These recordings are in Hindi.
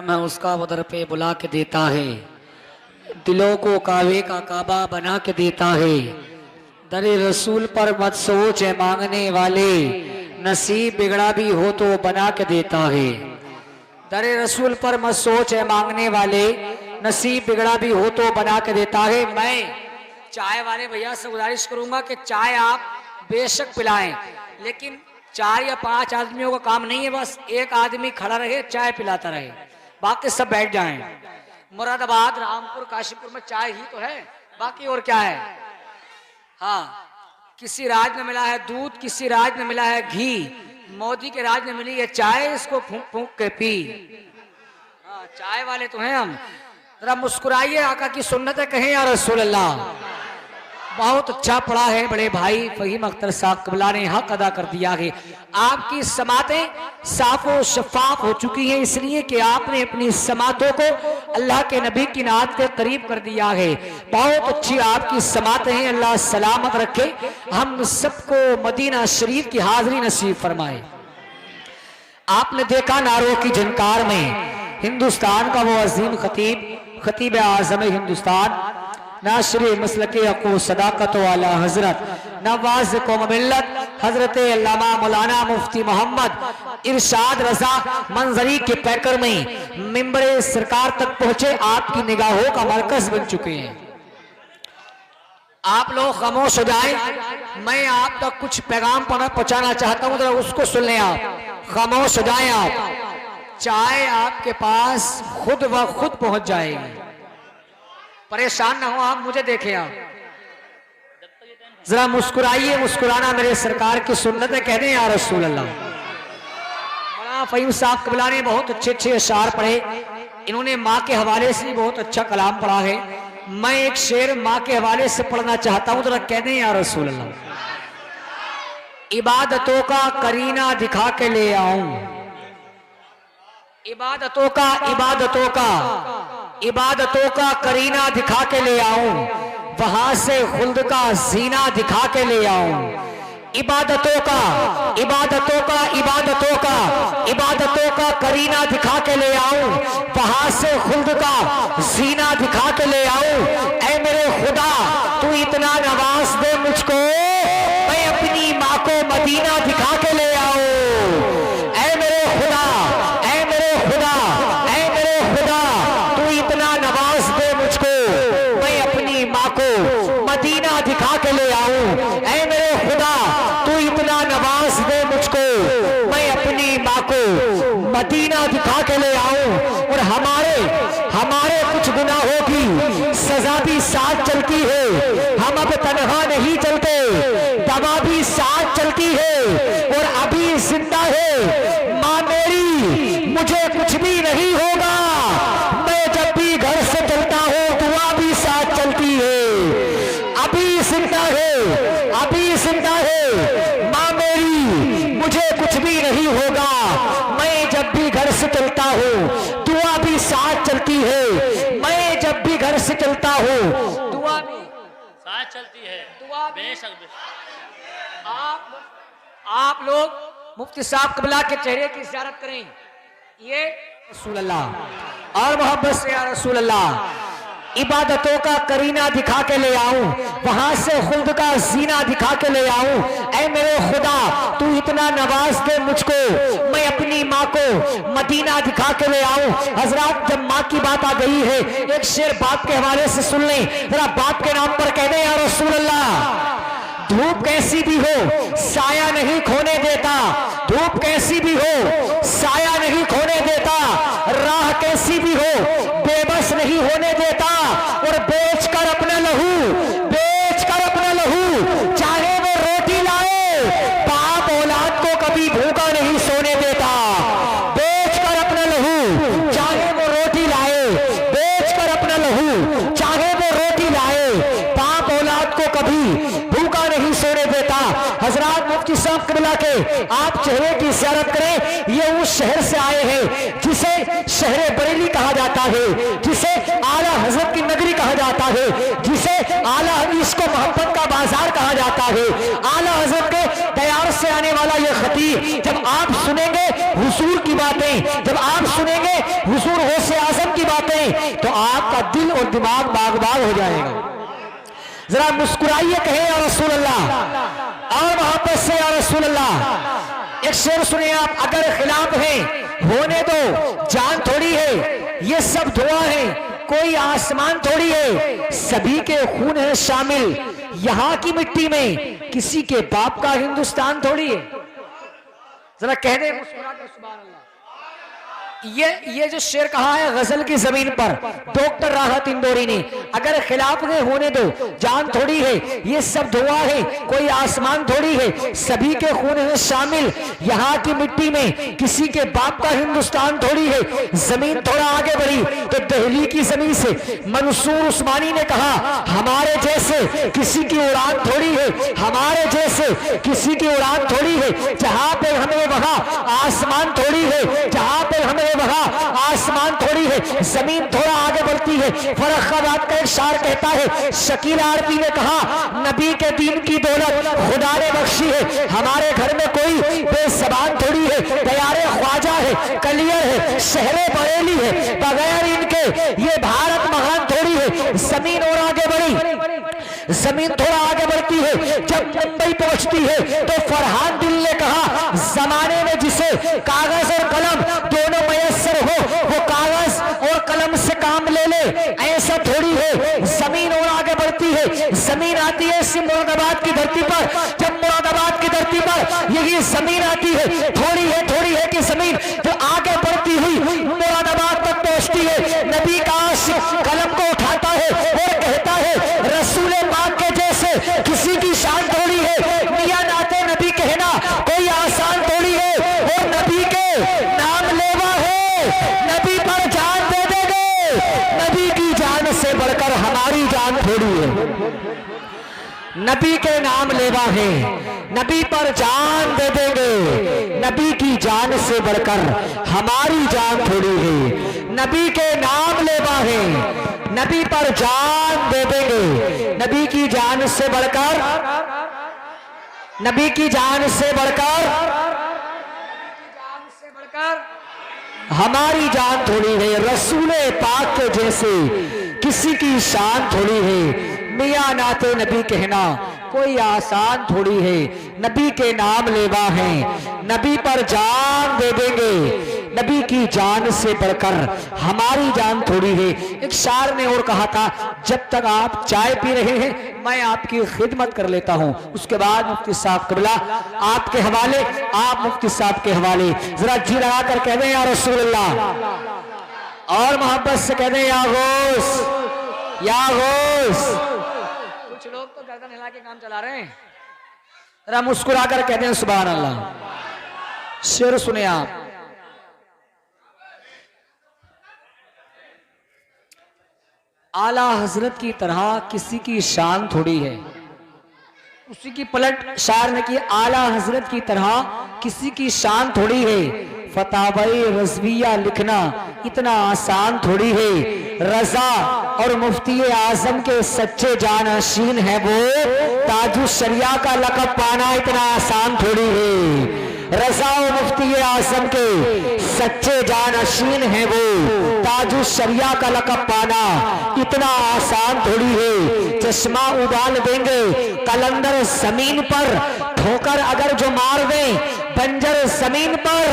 मैं उसका वदर पे बुला के देता है, दिलों को कावे का काबा बना के देता है। दरे रसूल पर मत सोच है मांगने वाले, नसीब बिगड़ा भी हो तो बना के देता है। दरे रसूल पर मत सोच है मांगने वाले, नसीब बिगड़ा भी हो तो बना के देता है। मैं चाय वाले भैया से गुजारिश करूंगा कि चाय आप बेशक पिलाएं, लेकिन 4 या 5 आदमियों का काम नहीं है, बस एक आदमी खड़ा रहे चाय पिलाता रहे, बाकी सब बैठ जाएं। मुरादाबाद, रामपुर, काशीपुर में चाय ही तो है, बाकी और क्या है। हाँ, किसी राज में मिला है दूध, किसी राज में मिला है घी, मोदी के राज में मिली है चाय, इसको फूंक फूंक के पी। हाँ, चाय वाले तो हैं हम। जरा मुस्कुराइए, आका की सुन्नत कहें या रसूल अल्लाह। बहुत अच्छा पढ़ा है बड़े भाई फहीम अख्तर साहब कबला ने, हक अदा कर दिया है। आपकी समातें साफो शफाफ हो चुकी हैं, इसलिए कि आपने अपनी समातों को अल्लाह के नबी की नात के करीब कर दिया है। बहुत अच्छी आपकी समातें हैं, अल्लाह सलामत रखे, हम सबको मदीना शरीफ की हाजिरी नसीब फरमाए। आपने देखा नारों की झनकार में हिंदुस्तान का वो अजीम खतीब आज़म हिंदुस्तान, नाशरी मसलके अको सदाकत वाला हजरत नवाज कौम मिल्लत हजरत अल्लामा मौलाना मुफ्ती मोहम्मद इरशाद रजा मंजरी के पैकर में मिंबरे सरकार तक पहुंचे, आपकी निगाहों का मरकज बन चुके हैं। आप लोग खामोश हो जाएं, मैं आप तक कुछ पैगाम पहुंचाना चाहता हूं, जरा उसको सुन लें। आप खामोश हो जाएं, आप चाय आपके पास खुद व खुद पहुंच जाएगी, परेशान ना हो आप, मुझे देखें आप। जरा मुस्कुराइए, मुस्कुराना मेरे सरकार की सुन्नत है, कह दें या रसूल अल्लाह। मौलाना फहीम साहब कबला ने बहुत अच्छे अच्छे अशार पढ़े, इन्होंने माँ के हवाले से बहुत अच्छा कलाम पढ़ा है। मैं एक शेर माँ के हवाले से पढ़ना चाहता हूं, जरा कह दें या रसूल अल्लाह। इबादतों का करीना दिखा के ले आऊं, इबादतों का करीना दिखा के ले आऊं, वहां से खुल्द का जीना दिखा के ले आऊं। इबादतों का करीना दिखा के ले आऊं, वहां से खुल्द का जीना दिखा के ले आऊं। ऐ मेरे खुदा तू इतना नवाज दे मुझको, मैं अपनी माँ को मदीना दिखा के ले आऊं। ऐ मेरे खुदा नवाज दे मुझको, मैं अपनी माँ को मदीना दिखा के ले आऊं। ऐ मेरे खुदा तू इतना नवाज दे मुझको, मैं अपनी माँ को मदीना दिखा के ले आऊं। और हमारे कुछ गुनाहों की सजा भी साथ चलती है, हम अब तन्हा नहीं चलते, दवा भी साथ चलती है और अभी जिंदा है माँ मेरी, मुझे कुछ भी नहीं होगा। मैं जब भी घर से चलता हूँ दुआ भी साथ चलती है, अभी जिंदा है माँ मेरी, मुझे कुछ भी नहीं होगा। मैं जब भी घर से चलता हूँ दुआ भी साथ चलती है, मैं जब भी घर से चलता हूँ दुआ भी साथ चलती है, दुआ भी। बेशक। आप लोग मुफ्ती साहब कबला के चेहरे की ज़ियारत करें, ये रसूल अल्लाह और मोहब्बत से या रसूल अल्लाह। इबादतों का करीना दिखा के ले आऊं, वहां से खुल्द का जीना दिखा के ले आऊं। ऐ मेरे खुदा तू इतना नवाज दे मुझको, मैं अपनी माँ को मदीना दिखा के ले आऊं। हजरात, जब माँ की बात आ गई है, एक शेर बाप के हवाले से सुन लें, जरा बाप के नाम पर कह दें या रसूल अल्लाह। धूप कैसी भी हो साया नहीं खोने देता, धूप कैसी भी हो साया नहीं खोने देता, राह कैसी भी हो बेबस नहीं होने देता। और बेचकर अपना लहू चाहे वो रोटी लाए, बाप औलाद को कभी भूखा नहीं सोने देता। बेचकर अपना लहू चाहे वो रोटी लाए, बेचकर अपना लहू चाहे वो रोटी लाए, बाप औलाद को कभी भूखा नहीं सोने देता। हजरात, मुफ्ती साहब कबला के आप चेहरे की ज़ियारत करें, ये उस शहर से आए हैं जिसे शहर बरेली कहा जाता है, जिसे आला हजरत की नगरी कहा जाता है, जिसे आला हदीस को मोहब्बत का बाजार कहा जाता है। आला हजरत के तैयार से आने वाला ये खतीब जब आप सुनेंगे हुजूर की बातें, जब आप सुनेंगे हुजूर गौसे आजम की बातें, तो आपका दिल और दिमाग बाग बाग हो जाएगा। जरा मुस्कुराइए, कहे या रसूल अल्लाह और मोहब्बत से या रसूल अल्लाह। एक शेर सुनिए आप, अगर खिलाफ है होने दो, जान थोड़ी है ये सब धुआं है, कोई आसमान थोड़ी है, सभी के खून है शामिल यहां की मिट्टी में, किसी के बाप का हिंदुस्तान थोड़ी है। जरा कह दे मुस्कुरा के सुभान अल्लाह। ये जो शेर कहा है गजल की जमीन पर डॉक्टर राहत इंदौरी ने, अगर खिलाफ है होने दो, जान थोड़ी है ये सब धुआं है, कोई आसमान थोड़ी है, सभी के खून है शामिल यहाँ की मिट्टी में, किसी के बाप का हिंदुस्तान थोड़ी है। जमीन थोड़ा आगे बढ़ी तो दिल्ली की जमीन से मंसूर उस्मानी ने कहा हमारे जैसे किसी की उड़ान थोड़ी है, हमारे जैसे किसी की उड़ान थोड़ी है, जहां पे हमें वहां आसमान थोड़ी है, जहां पे हमें वहां आसमान थोड़ी है, जमीन थोड़ा आगे बढ़ती है। फर्रुखाबाद का एक शार कहता है, शकील आरती ने कहा नबी के दीन की दौलत खुदा ने बख्शी है, हमारे घर में कोई बेज़बान थोड़ी है, तैयारे ख्वाजा है, कलियर है, शहरे बरेली है, बगैर इनके ये भारत महान थोड़ी है। जमीन और आगे बढ़ी, जमीन थोड़ा आगे बढ़ती है, जब मुंबई पहुंचती है तो फरहान दिल ने कहा जमाने में जिसे कागज और कलम दोनों मयसर हो वो कागज और कलम से काम ले ले, ऐसा थोड़ी है। जमीन और आगे बढ़ती है, जमीन आती है इसी मुरादाबाद की धरती पर, जब मुरादाबाद की धरती पर यही जमीन आती है, थोड़ी है कि जमीन जो आगे बढ़ती हुई मुरादाबाद तक पहुंचती है। नबी का आशिक कलम को उठाता है और कहता है रसूल पाक के जैसे किसी की शान थोड़ी है, मियां नाते नबी कहना कोई आसान थोड़ी है, और नबी के नाम लेवा है, नबी पर जान दे देंगे, नबी की जान से बढ़कर हमारी जान थोड़ी है। नबी के नाम लेवा है, नबी पर जान दे देंगे, नबी की जान से बढ़कर हमारी जान थोड़ी है। नबी के नाम लेवा है, नबी पर जान दे देंगे, नबी की जान से बढ़कर, नबी की जान से बढ़कर हमारी जान थोड़ी है। रसूल पाक के जैसे किसी की शान थोड़ी है, मियां नाते नबी कहना कोई आसान थोड़ी है। नबी के नाम लेवा है, नबी पर जान दे देंगे, नबी की जान से बढ़कर हमारी जान थोड़ी है। एक शायर ने और कहा था जब तक आप चाय पी रहे हैं मैं आपकी खिदमत कर लेता हूं, उसके बाद मुफ्ती साहब क़िबला आपके हवाले, आप मुफ्ती साहब के हवाले। जरा जी लगा कर कह दें या रसूल अल्लाह और मोहब्बत से कह दें या गौस, या गौस। कुछ लोग तो गर्दन हिला के काम चला रहे हैं, जरा मुस्कुरा कर कहते हैं सुभान अल्लाह। शेर सुने आप, आला हजरत की तरह किसी की शान थोड़ी है। उसी की पलट शायर ने की, आला हजरत की तरह किसी की शान थोड़ी है। फतावाए रज़विया लिखना इतना आसान थोड़ी है। रजा और मुफ्ती आजम के सच्चे जानशीन है वो, ताजु शरिया का लक़ब पाना इतना आसान थोड़ी है। रजा और मुफ्ती आजम के सच्चे जानशीन है वो, ताजु शरिया का लक़ब पाना इतना आसान थोड़ी है। चश्मा उबाल देंगे कलंदर जमीन पर, ठोकर अगर जो मार दें बंजर जमीन पर,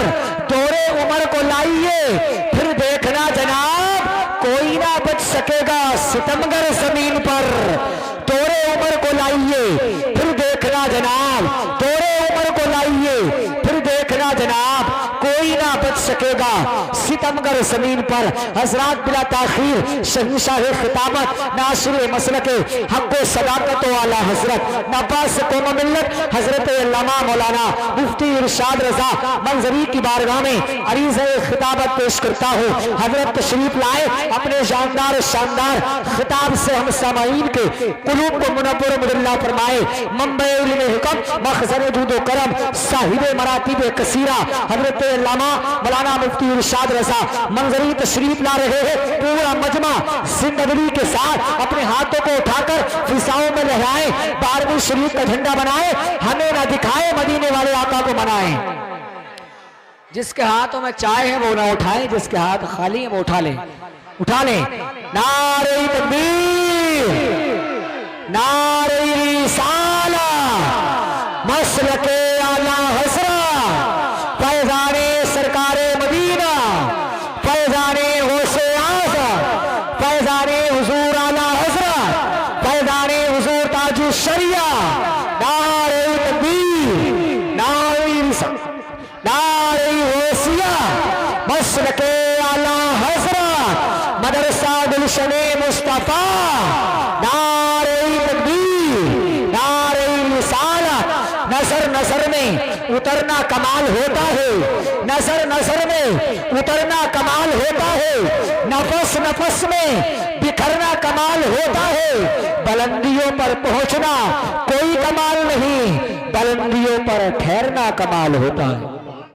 दौरे उम्र को लाइए फिर देखना जनाब कोई ना बच सकेगा सितमगर जमीन पर। दौरे उम्र को लाइए फिर देखना जनाब, दौरे उम्र को लाइए फिर देखना जनाब कोई ना बच सकेगा सितमगर जमीन पर। हजरात बिला ताखीर शहंशाह खिताबत नासिर मसलक हक व सदाकत वाला हजरत नब्बास कौम मिल्लत हजरत अल्लामा मौलाना मुफ्ती इरशाद रजा मंजरी की बारगाह में अरीज़ खिताबत पेश करता हूँ। हजरत तशरीफ लाए अपने शानदार शानदार खिताब से हम सामाईन के कुलूब को मुनव्वर मुदल्ला फरमाए। मंबे इल्म हुक्म मखज़न जूद व करम साहिब मरातिब कसीरा हजरत अल्लामा मौलाना मुफ्ती इरशाद रजा का मंजरी तशरीफ ला रहे हैं। पूरा मजमा जिंदगी के साथ अपने हाथों को उठाकर फिजाओं में लहराए, 12वीं शरीफ का झंडा बनाए, हमें ना दिखाए, मदीने वाले आका को मनाए। जिसके हाथों में चाय है वो ना उठाए, जिसके हाथ खाली है वो उठा ले, उठा ले। नारे तकबीर, नारे रिसाला, मसलके आला हसरा, फैजाने सरकारे मदीना, फैजाने होशे आज़ा, फैजाने हुजूर आला हसरा, फैजाने हुजूर ताजु शरिया। नारे तकबीर, नारे रिसाला, नारे होशिया, मसलके आला हसरा, मदरसा गुलशने मुस्तफा। नारे तकबीर, नारे रिसाला। नजर नजर में उतरना कमाल होता है, नजर नजर में उतरना कमाल होता है, नफस नफस में बिखरना कमाल होता है। बुलंदियों पर पहुंचना कोई कमाल नहीं, बुलंदियों पर ठहरना कमाल होता है।